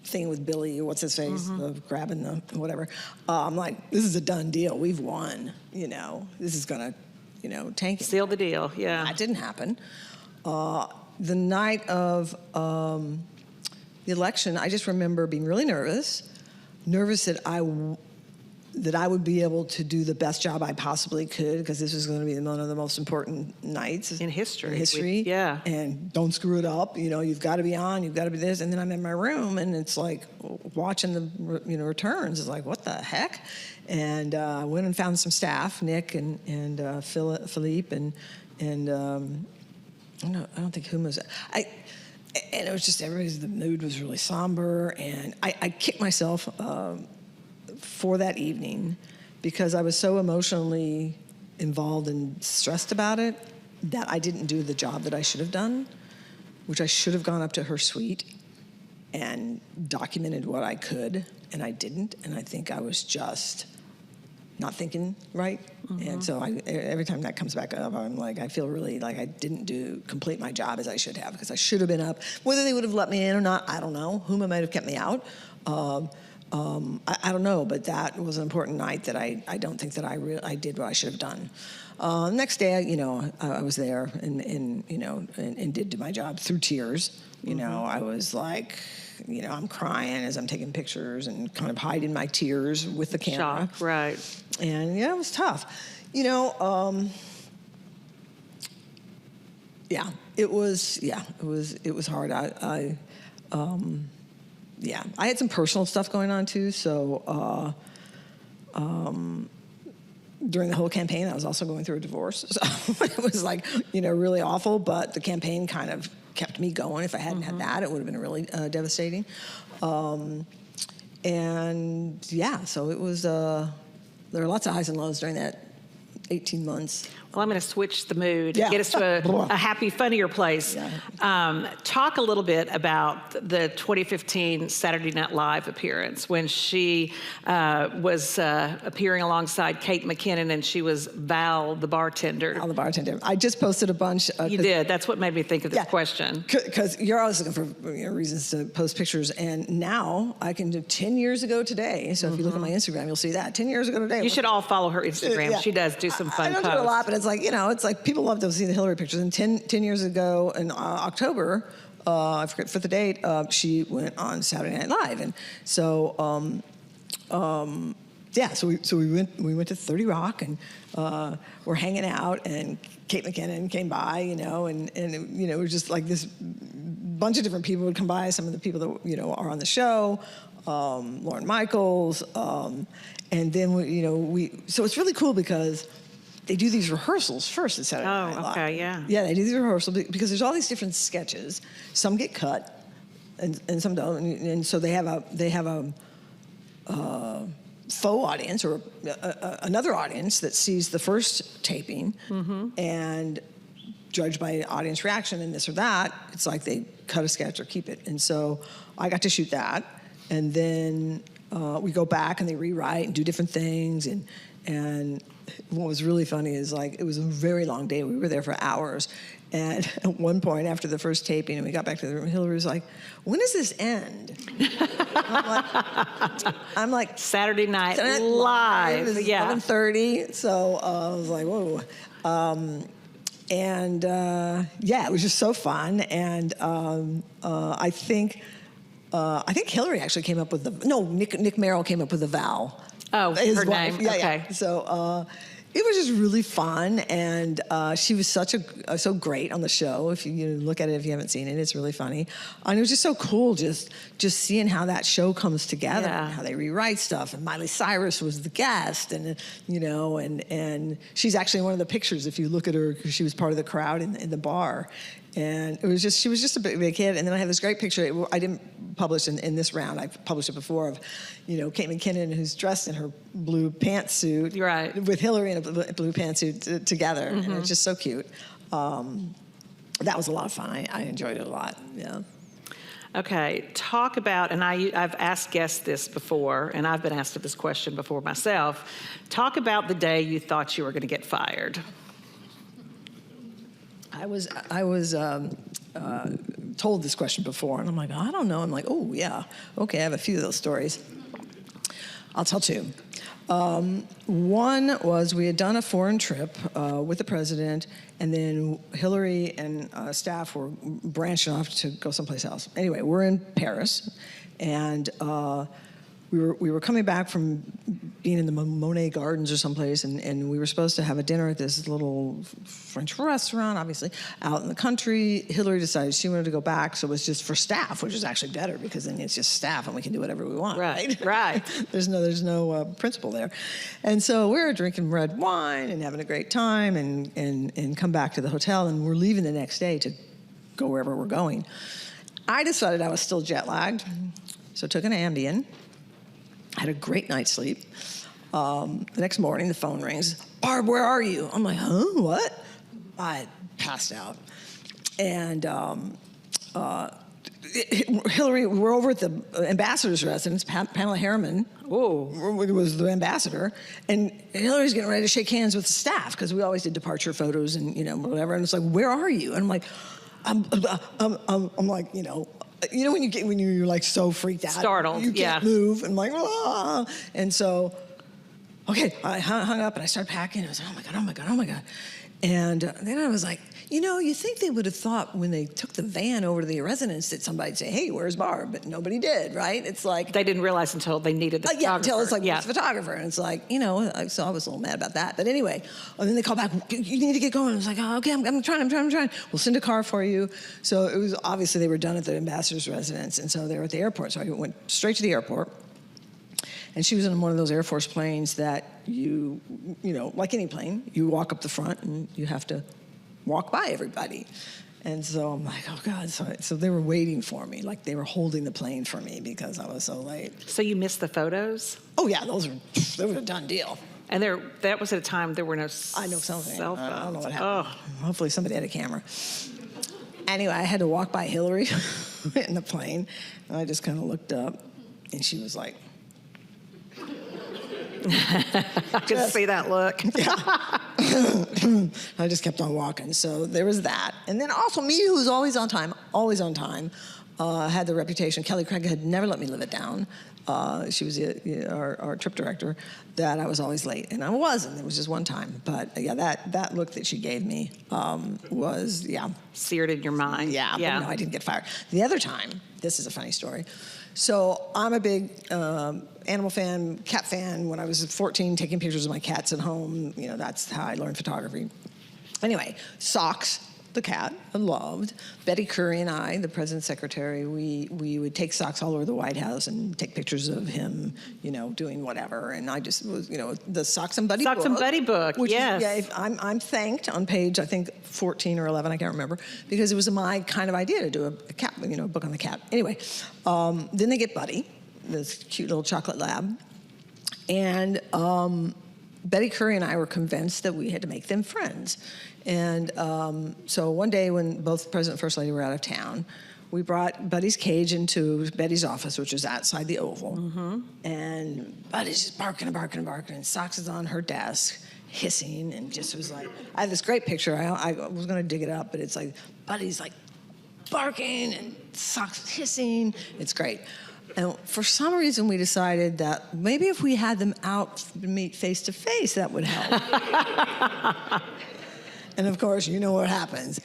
thing with Billy, what's his face, of grabbing the whatever. I'm like, this is a done deal. We've won. This is gonna, tank it. Seal the deal. Yeah. That didn't happen. The night of the election, I just remember being really nervous that I would be able to do the best job I possibly could because this was going to be one of the most important nights in history. Yeah. And don't screw it up. You've got to be on. You've got to be this. And then I'm in my room, and it's like watching the returns. It's like, what the heck? And I went and found some staff, Nick and Philippe, and I don't think whom was and it was just the mood was really somber, and I kicked myself for that evening because I was so emotionally involved and stressed about it that I didn't do the job that I should have done, which I should have gone up to her suite and documented what I could, and I didn't, and I think I was just not thinking right. And so every time that comes back up, I'm like, I feel really like I didn't complete my job as I should have, because I should have been up. Whether they would have let me in or not, I don't know. Whom might have kept me out. I don't know, but that was an important night that I don't think that I did what I should have done. Next day, I was there and did my job through tears. I was like, I'm crying as I'm taking pictures and kind of hiding my tears with the camera. Shock, right. And it was tough. It was hard. I had some personal stuff going on too. So during the whole campaign, I was also going through a divorce. So it was like, really awful. But the campaign kind of kept me going. If I hadn't had that, it would have been really devastating. So it was. There were lots of highs and lows during that 18 months. Well, I'm going to switch the mood Yeah. and get us to a happy, funnier place. Yeah. Talk a little bit about the 2015 Saturday Night Live appearance when she was appearing alongside Kate McKinnon, and she was Val, the bartender. On the bartender. I just posted a bunch. You did. That's what made me think of this question. Because you're always looking for reasons to post pictures, and now I can do 10 years ago today. So if you look at my Instagram, you'll see that 10 years ago today. You should all follow her Instagram. Yeah. She does do some fun I don't posts. do it a lot, but it's like, it's like people love to see the Hillary pictures. And 10 years ago in October, I forget for the date, she went on Saturday Night Live, and so so we went to 30 Rock, and we're hanging out, and Kate McKinnon came by, and it was just like this bunch of different people would come by. Some of the people that are on the show, Lauren Michaels, and then so it's really cool because they do these rehearsals first at Saturday Night Live. Okay, yeah. Yeah, they do these rehearsals because there's all these different sketches. Some get cut, and some don't. And so they have a faux audience or another audience that sees the first taping and judged by audience reaction and this or that. It's like they cut a sketch or keep it. And so I got to shoot that, and then we go back and they rewrite and do different things. And what was really funny is, like, it was a very long day. We were there for hours. And at one point, after the first taping, and we got back to the room, Hillary was like, "When does this end?" I'm like Saturday Night Live. It was 11:30. So I was like, whoa. It was just so fun. And I think Hillary actually came up with Nick Merrill came up with the Val. Oh, his her wife. name. Yeah, okay. Yeah. So it was just really fun, and she was so great on the show. If you look at it, if you haven't seen it, it's really funny, and it was just so cool just seeing how that show comes together, and how they rewrite stuff. And Miley Cyrus was the guest, and and she's actually in one of the pictures if you look at her, because she was part of the crowd in the bar. And she was just a big kid. And then I have this great picture. I didn't publish in this round. I've published it before of, Kate McKinnon, who's dressed in her blue pantsuit. Right. With Hillary in a blue pantsuit together. And it's just so cute. That was a lot of fun. I enjoyed it a lot. Yeah. Okay, talk about, and I've asked guests this before, and I've been asked this question before myself. Talk about the day you thought you were going to get fired. I was told this question before, and I'm like, I don't know. I'm like, oh, yeah. Okay, I have a few of those stories. I'll tell two. One was we had done a foreign trip with the president, and then Hillary and staff were branching off to go someplace else. Anyway, we're in Paris, and we were coming back from being in the Monet Gardens or someplace, and we were supposed to have a dinner at this little French restaurant, obviously, out in the country. Hillary decided she wanted to go back, so it was just for staff, which is actually better because then it's just staff and we can do whatever we want. Right. There's no principle there. And so we were drinking red wine and having a great time and come back to the hotel, and we're leaving the next day to go wherever we're going. I decided I was still jet lagged, so took an Ambien. Had a great night's sleep. The next morning, the phone rings. "Barb, where are you?" I'm like, huh? What? I passed out. And Hillary, we're over at the ambassador's residence. Pamela Harriman was the ambassador. And Hillary's getting ready to shake hands with the staff because we always did departure photos and, whatever. And it's like, "Where are you?" And I'm like, I'm like, when you're like so freaked out, startled, you can't move, and I'm like, ah. And so, okay, I hung up and I started packing. I was like, oh my god. And then I was like, you think they would have thought when they took the van over to the residence that somebody'd say, "Hey, where's Barb?" But nobody did, right? It's like they didn't realize until they needed the photographer. Until it's like, where's the photographer? And it's like, so I was a little mad about that. But anyway, and then they called back, "You need to get going." I was like, "Oh, okay, I'm trying. We'll send a car for you." So it was obviously they were done at the ambassador's residence, and so they were at the airport. So I went straight to the airport. And she was in one of those Air Force planes that you like any plane, you walk up the front and you have to walk by everybody. And so I'm like, oh God. So they were waiting for me, like they were holding the plane for me because I was so late. So you missed the photos? Oh yeah, those were a done deal. And that was at a time there were no I know something. cell phones. I don't know what happened. Hopefully somebody had a camera. Anyway, I had to walk by Hillary in the plane, and I just kind of looked up, and she was like, I could see that look. yeah. I just kept on walking. So there was that. And then also me, who was always on time, had the reputation. Kelly Craig had never let me live it down. She was our trip director, that I was always late. And I wasn't. It was just one time. But yeah, that look that she gave me was, yeah. Seared in your mind. Yeah. But no, I didn't get fired. The other time, this is a funny story. So I'm a big animal fan, cat fan. When I was 14, taking pictures of my cats at home, that's how I learned photography. Anyway, Socks, the cat, I loved. Betty Currie and I, the president's secretary, we would take Socks all over the White House and take pictures of him, doing whatever. And I just was, the Socks and Buddy book. Socks and Buddy book, which yes. Is, I'm thanked on page, I think, 14 or 11, I can't remember, because it was my kind of idea to do a cat, a book on the cat. Anyway, then they get Buddy, this cute little chocolate lab. And Betty Currie and I were convinced that we had to make them friends. And so one day when both the President and First Lady were out of town, we brought Buddy's cage into Betty's office, which was outside the Oval. Mm-hmm. And Buddy's just barking and barking and barking, and Socks is on her desk, hissing, and just was like, I had this great picture. I was going to dig it up, but it's like Buddy's like barking and Socks hissing. It's great. And for some reason, we decided that maybe if we had them out meet face to face, that would help. And of course, you know what happens.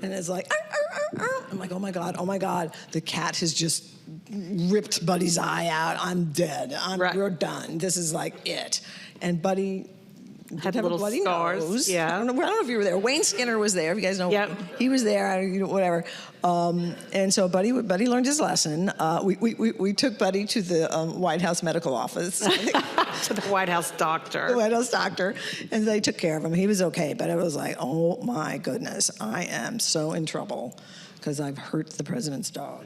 And it's like, arr, arr, arr. I'm like, oh my God, the cat has just ripped Buddy's eye out. I'm dead. We're done. This is like it. And Buddy had little bloody scars. Nose. Yeah. I don't know if you were there. Wayne Skinner was there. If you guys know, yep. He was there. Whatever. And so Buddy learned his lesson. We took Buddy to the White House medical office. To the White House doctor. The White House doctor, and they took care of him. He was okay, but it was like, oh my goodness, I am so in trouble because I've hurt the president's dog.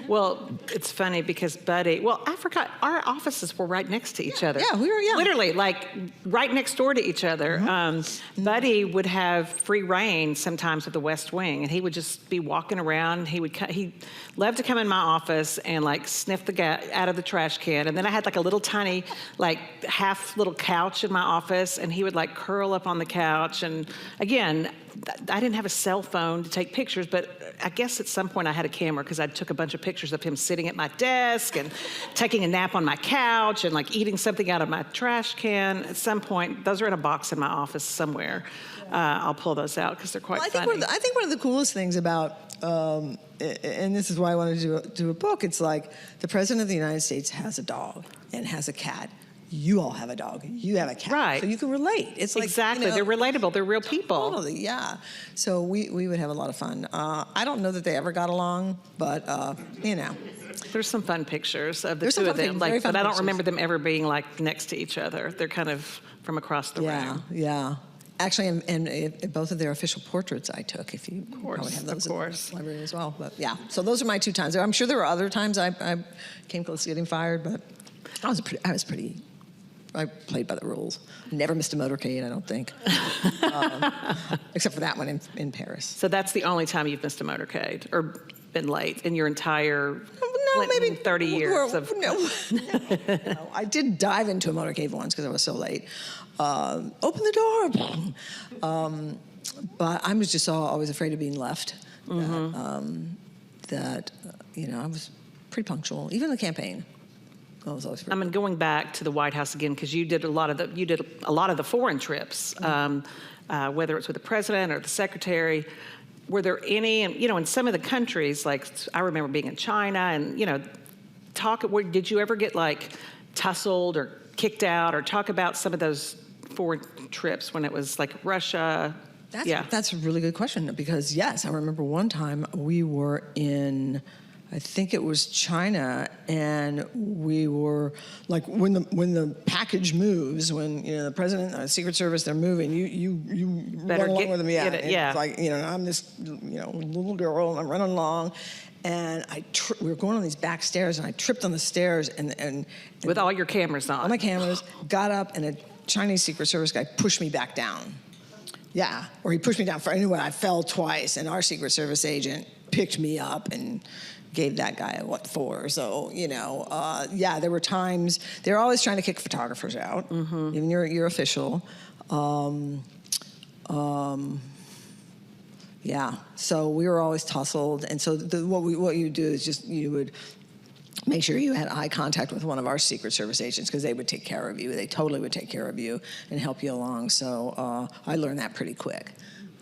Well, it's funny because Buddy, I forgot, our offices were right next to each other. Yeah, we were, literally, like, right next door to each other. Mm-hmm. Buddy would have free reign sometimes of the West Wing, and he would just be walking around. He loved to come in my office and, like, sniff the gas out of the trash can. And then I had, like, a little tiny, like, half little couch in my office, and he would, like, curl up on the couch. And, again, I didn't have a cell phone to take pictures, but I guess at some point I had a camera because I took a bunch of pictures of him sitting at my desk and taking a nap on my couch and like eating something out of my trash can. At some point, those are in a box in my office somewhere. I'll pull those out because they're quite funny. I think one of the coolest things about, and this is why I wanted to do a book, it's like the President of the United States has a dog and has a cat. You all have a dog. You have a cat. Right. So you can relate. It's like, exactly. They're relatable. They're real people. Totally, yeah. So we would have a lot of fun. I don't know that they ever got along, but, There's some fun pictures of the two of them, but I don't remember them ever being like next to each other. They're kind of from across the room. Yeah. Actually, and both of their official portraits I took, if you probably have those of course. in the library as well. But yeah, so those are my two times. I'm sure there were other times I came close to getting fired, but I played by the rules. Never missed a motorcade, I don't think, except for that one in Paris. So that's the only time you've missed a motorcade or been late in your entire maybe 30 years of... No, I did dive into a motorcade once because I was so late. Open the door. But I was just always afraid of being left. Mm-hmm. I was pretty punctual, even the campaign. I mean, going back to the White House again, because you did a lot of the foreign trips, whether it's with the president or the secretary. Were there any, in some of the countries, like I remember being in China, and did you ever get like tussled or kicked out, or talk about some of those foreign trips when it was like Russia? That's a really good question, because yes, I remember one time we were in, I think it was China, and we were like, when the package moves, when the president, the Secret Service, they're moving, you Better run along get- with them. Yeah, get it, yeah. It's like I'm this little girl, and I'm running along, and we were going on these back stairs, and I tripped on the stairs, and With all your cameras on. all my cameras, got up, and a Chinese Secret Service guy pushed me back down. Yeah, or he pushed me down. Anyway, I fell twice, and our Secret Service agent picked me up and gave that guy a what for. So, yeah, there were times, they're always trying to kick photographers out, even your official. Yeah, so we were always tussled. And so what you do is just, you would make sure you had eye contact with one of our Secret Service agents, because they would take care of you. They totally would take care of you and help you along. So I learned that pretty quick.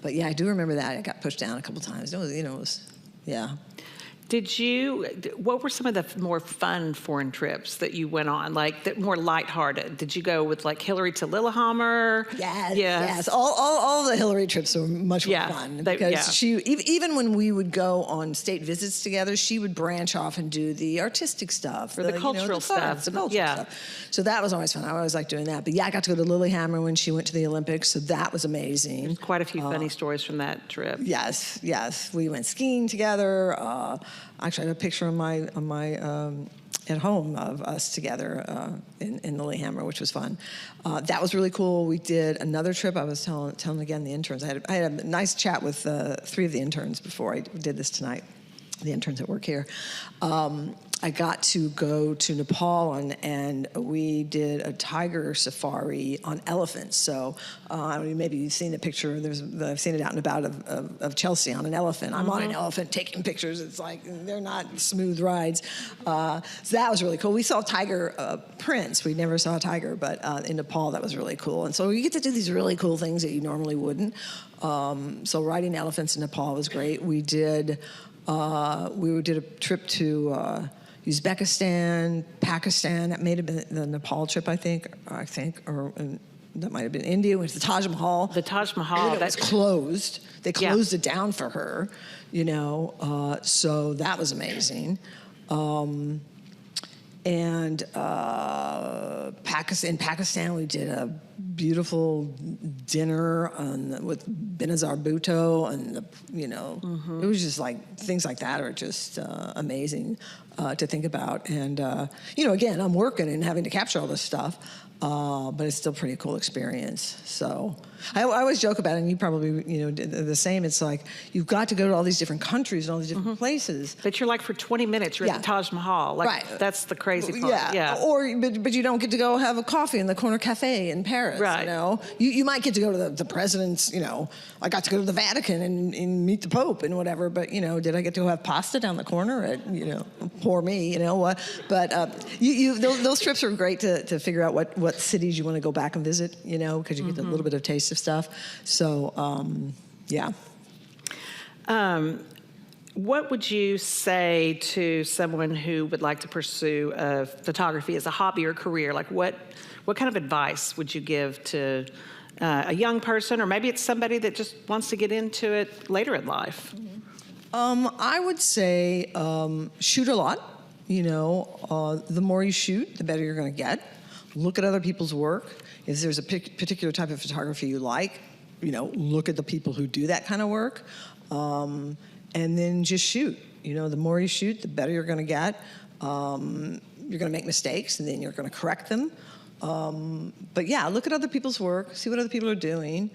But yeah, I do remember that. I got pushed down a couple times. It was, yeah. What were some of the more fun foreign trips that you went on, like that more lighthearted? Did you go with like Hillary to Lillehammer? Yes. All the Hillary trips were much more fun, because she, even when we would go on state visits together, she would branch off and do the artistic stuff, or the cultural stuff. The cultural stuff. So that was always fun. I always liked doing that. But yeah, I got to go to Lillehammer when she went to the Olympics, so that was amazing. There's quite a few funny stories from that trip. Yes. We went skiing together. Actually, I have a picture on my at home of us together in Lillehammer, which was fun. That was really cool. We did another trip. I was telling again the interns. I had a nice chat with 3 of the interns before I did this tonight. The interns that work here. I got to go to Nepal, and we did a tiger safari on elephants. So maybe you've seen the picture. I've seen it out and about of Chelsea on an elephant. I'm on an elephant taking pictures. It's like, they're not smooth rides. So that was really cool. We saw tiger prints. We never saw a tiger, but in Nepal, that was really cool. And so you get to do these really cool things that you normally wouldn't. So riding elephants in Nepal was great. We did a trip to Uzbekistan, Pakistan. That may have been the Nepal trip, I think, or that might have been India. Went to the Taj Mahal. The Taj Mahal. It was closed. They closed it down for her, so that was amazing. And in Pakistan, we did a beautiful dinner with Benazir Bhutto, and it was just like things like that are just amazing to think about. And again, I'm working and having to capture all this stuff, but it's still a pretty cool experience. So I always joke about it, and you probably did the same. It's like you've got to go to all these different countries and all these different places. But you're like, for 20 minutes, you're at the Taj Mahal. Like, right. That's the crazy part. Yeah. But you don't get to go have a coffee in the corner cafe in Paris. Right. You might get to go to the president's. I got to go to the Vatican and meet the Pope and whatever. But did I get to have pasta down the corner at poor me? What? But those trips are great to figure out what cities you want to go back and visit. Because you get a little bit of taste of stuff. So yeah. What would you say to someone who would like to pursue photography as a hobby or career? Like, what kind of advice would you give to a young person, or maybe it's somebody that just wants to get into it later in life? I would say shoot a lot. The more you shoot, the better you're going to get. Look at other people's work. If there's a particular type of photography you like, look at the people who do that kind of work, and then just shoot. The more you shoot, the better you're going to get. You're going to make mistakes, and then you're going to correct them. But yeah, look at other people's work, see what other people are doing.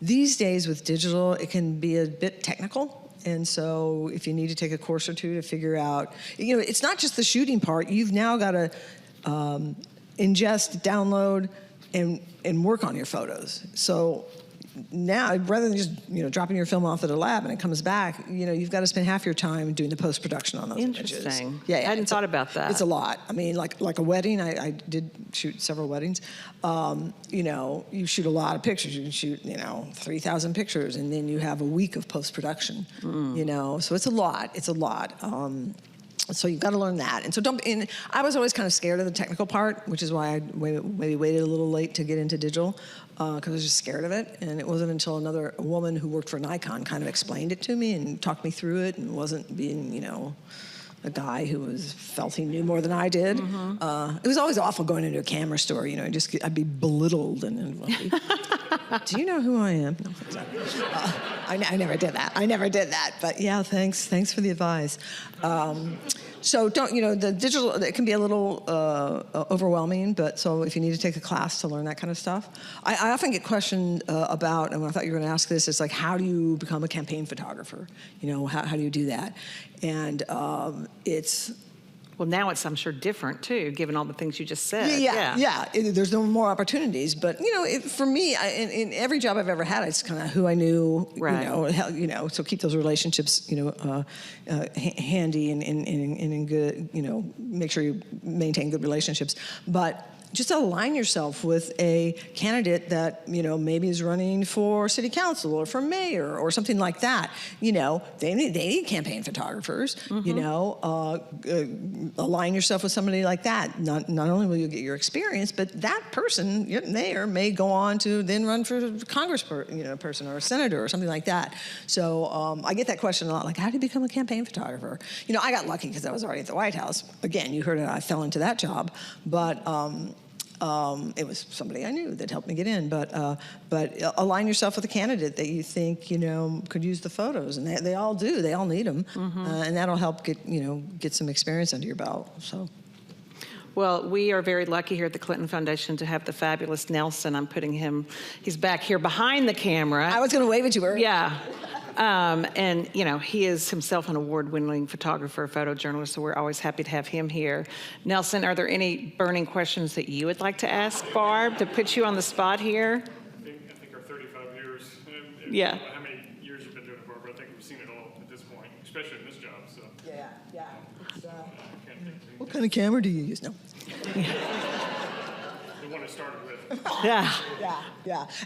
These days with digital, it can be a bit technical. And so if you need to take a course or two to figure out, it's not just the shooting part. You've now got to ingest, download, and work on your photos. So now, rather than just dropping your film off at a lab and it comes back, you've got to spend half your time doing the post-production on those images. Interesting. Yeah, I hadn't thought about that. It's a lot. I mean, like a wedding. I did shoot several weddings. You shoot a lot of pictures. You can shoot 3,000 pictures, and then you have a week of post-production. So it's a lot. It's a lot. So you've got to learn that. And so and I was always kind of scared of the technical part, which is why I maybe waited a little late to get into digital, because I was just scared of it. And it wasn't until another woman who worked for Nikon kind of explained it to me and talked me through it, and wasn't being, a guy who felt he knew more than I did. It was always awful going into a camera store. I'd be belittled and do you know who I am? No, I never did that. But yeah, thanks for the advice. So the digital, it can be a little overwhelming, but so if you need to take a class to learn that kind of stuff. I often get questioned about, and I thought you were going to ask this, it's like, how do you become a campaign photographer? How do you do that? And it's... Well, now it's, I'm sure, different, too, given all the things you just said. Yeah. There's no more opportunities. But, for me, in every job I've ever had, it's kind of who I knew, right. So keep those relationships, handy and in good, make sure you maintain good relationships. But just align yourself with a candidate that, maybe is running for city council or for mayor or something like that. They need campaign photographers, align yourself with somebody like that. Not only will you get your experience, but that person, your mayor, may go on to then run for person or a senator or something like that. So I get that question a lot, like, how do you become a campaign photographer? I got lucky because I was already at the White House. Again, you heard it, I fell into that job. But it was somebody I knew that helped me get in. But align yourself with a candidate that you think, could use the photos. And they all do. They all need them. And that'll help get some experience under your belt. So. Well, we are very lucky here at the Clinton Foundation to have the fabulous Nelson. He's back here behind the camera. I was going to wave at you earlier. Yeah. And, he is himself an award-winning photographer, photojournalist, so we're always happy to have him here. Nelson, are there any burning questions that you would like to ask Barb to put you on the spot here? I think our 35 years, yeah. How many years you've been doing it, Barbara? I think we've seen it all at this point, especially in this job. So. Yeah. What kind of camera do you use? No. The one I started with. Yeah.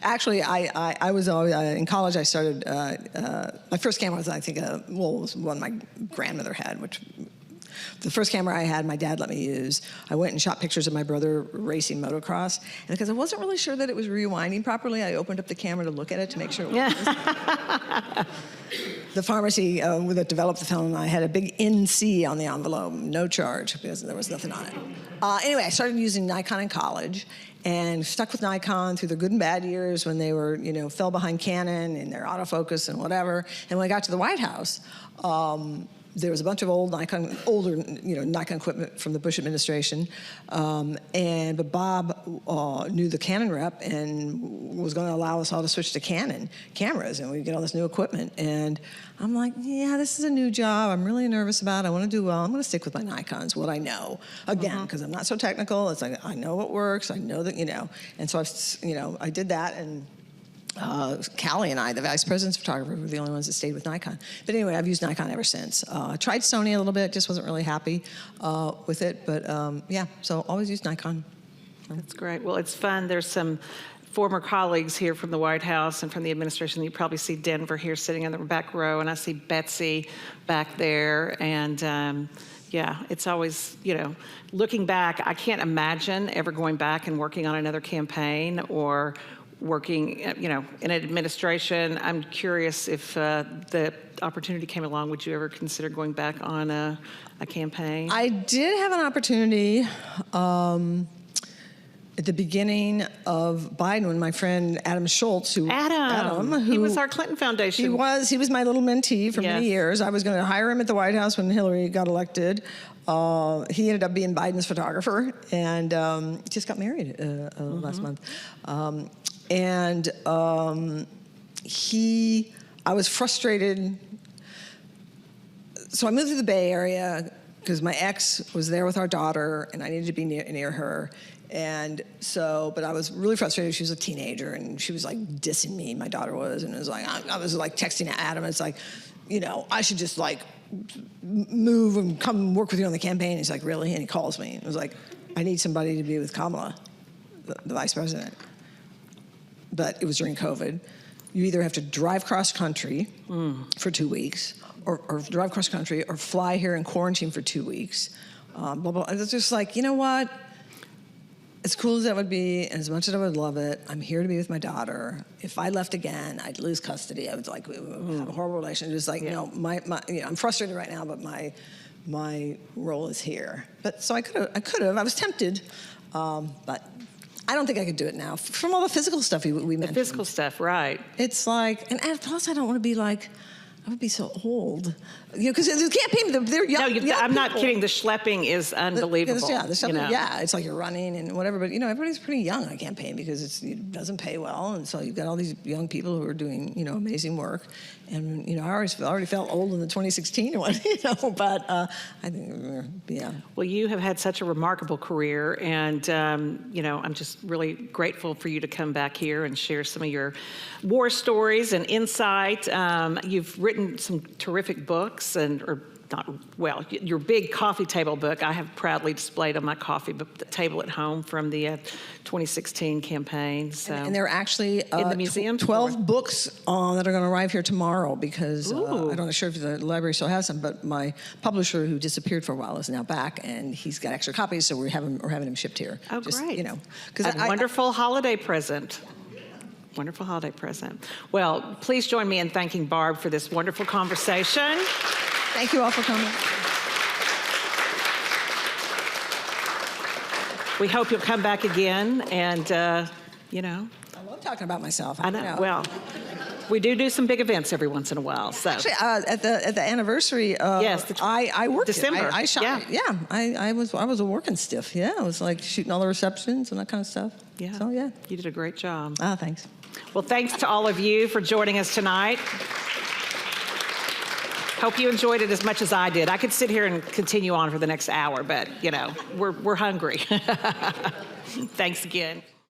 Actually, I was always in college. I started. My first camera was, I think, was one my grandmother had, which. The first camera I had, my dad let me use. I went and shot pictures of my brother racing motocross. And because I wasn't really sure that it was rewinding properly, I opened up the camera to look at it to make sure it was. The pharmacy that developed the film, I had a big NC on the envelope, no charge, because there was nothing on it. Anyway, I started using Nikon in college and stuck with Nikon through the good and bad years when they were, fell behind Canon and their autofocus and whatever. And when I got to the White House, there was a bunch of older Nikon equipment from the Bush administration, but Bob knew the Canon rep and was going to allow us all to switch to Canon cameras, and we'd get all this new equipment. And I'm like, yeah, this is a new job. I'm really nervous about it. I want to do well. I'm going to stick with my Nikons, what I know. Again, because I'm not so technical. It's like I know what works. I know that, And so I did that, and Callie and I, the vice president's photographer, were the only ones that stayed with Nikon. But anyway, I've used Nikon ever since. I tried Sony a little bit, just wasn't really happy with it. But so always used Nikon. That's great. Well, it's fun. There's some former colleagues here from the White House and from the administration. You probably see Denver here sitting in the back row, and I see Betsy back there. And it's always, looking back, I can't imagine ever going back and working on another campaign or working, in an administration. I'm curious if the opportunity came along, would you ever consider going back on a campaign? I did have an opportunity at the beginning of Biden when my friend Adam Schultz, he was our Clinton Foundation. He was my little mentee for many years. I was going to hire him at the White House when Hillary got elected. He ended up being Biden's photographer and just got married last month. I was frustrated. So I moved to the Bay Area because my ex was there with our daughter, and I needed to be near her. And so, but I was really frustrated. She was a teenager, and she was like dissing me. My daughter was, and it was like I was like texting Adam. It's like, I should just like move and come work with you on the campaign. He's like, really? And he calls me. It was like, I need somebody to be with Kamala, the vice president. But it was during COVID, you either have to drive cross country for 2 weeks, or drive cross country, or fly here and quarantine for 2 weeks. Blah, blah. It's just like, you know what? As cool as that would be, and as much as I would love it, I'm here to be with my daughter. If I left again, I'd lose custody. I would like we would have a horrible relationship. Just like, no, I'm frustrated right now, but my role is here. But so I could have. I was tempted, but I don't think I could do it now. From all the physical stuff we mentioned. The physical stuff, right? It's like, and plus I don't want to be like, I would be so old, because the campaign, they're young. No, young I'm not people. kidding. The schlepping is unbelievable. Yeah, it's like you're running and whatever, but everybody's pretty young on a campaign because it doesn't pay well, and so you've got all these young people who are doing amazing work, and I already felt old in the 2016 one, but I think yeah. Well, you have had such a remarkable career, and I'm just really grateful for you to come back here and share some of your war stories and insight. You've written some terrific books, your big coffee table book I have proudly displayed on my coffee table at home from the 2016 campaign. So. And there are actually in the museum 12 books that are going to arrive here tomorrow because I'm not sure if the library still has them, but my publisher who disappeared for a while is now back, and he's got extra copies, so we're having him shipped here. Oh, great! Because wonderful holiday present. Wonderful holiday present. Well, please join me in thanking Barb for this wonderful conversation. Thank you all for coming. We hope you'll come back again, and I love talking about myself. I know. Well, we do some big events every once in a while. So actually, at the anniversary, yes, I worked December. I shot. Yeah, I was a working stiff. Yeah, I was like shooting all the receptions and that kind of stuff. Yeah. So yeah, you did a great job. Thanks. Well, thanks to all of you for joining us tonight. Hope you enjoyed it as much as I did. I could sit here and continue on for the next hour, but we're hungry. Thanks again.